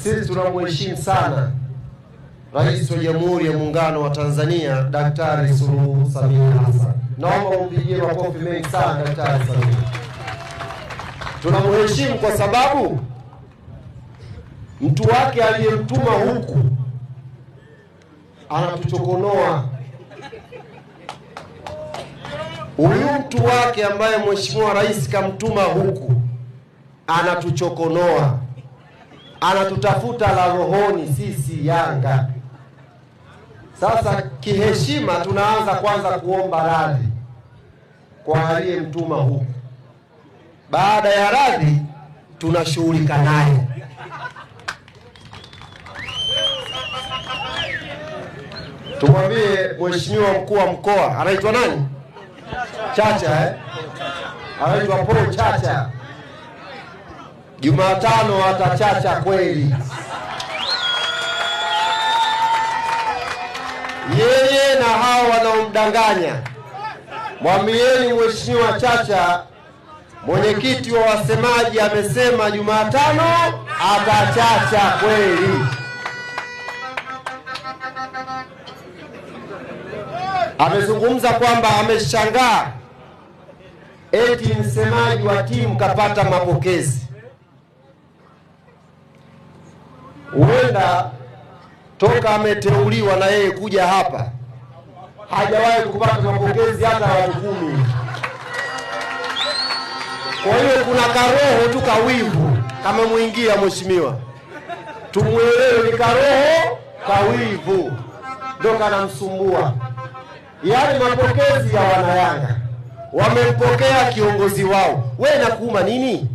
Sisi tunamheshimu sana Rais wa Jamhuri ya Muungano wa Tanzania Daktari Suluhu Samia Hassan. Naomba umpigie makofi mengi sana Daktari Samia. Tunamheshimu kwa sababu mtu wake aliyemtuma huku anatuchokonoa. Huyu mtu wake ambaye Mheshimiwa Rais kamtuma huku anatuchokonoa, anatutafuta la rohoni sisi Yanga. Sasa kiheshima tunaanza kwanza kuomba radhi kwa aliyemtuma huku. Baada ya radhi tunashughulika naye. Tumwambie Mheshimiwa mkuu wa mkoa anaitwa nani? Chacha anaitwa Paul Chacha. Jumatano atachacha kweli. Yeye na hao wanaomdanganya. Mwambieni Mheshimiwa Chacha, mwenyekiti wa wasemaji amesema Jumatano atachacha kweli. Amezungumza kwamba ameshangaa eti msemaji wa timu kapata mapokezi. Huenda toka ameteuliwa na yeye kuja hapa hajawahi kupata mapokezi hata watu 10. Kwa hiyo kuna karoho tu kawivu kama muingia mheshimiwa. Tumuelewe, ni karoho kawivu ndio kanamsumbua. Yaani mapokezi ya wanayanga wamempokea kiongozi wao. Wewe nakuuma nini?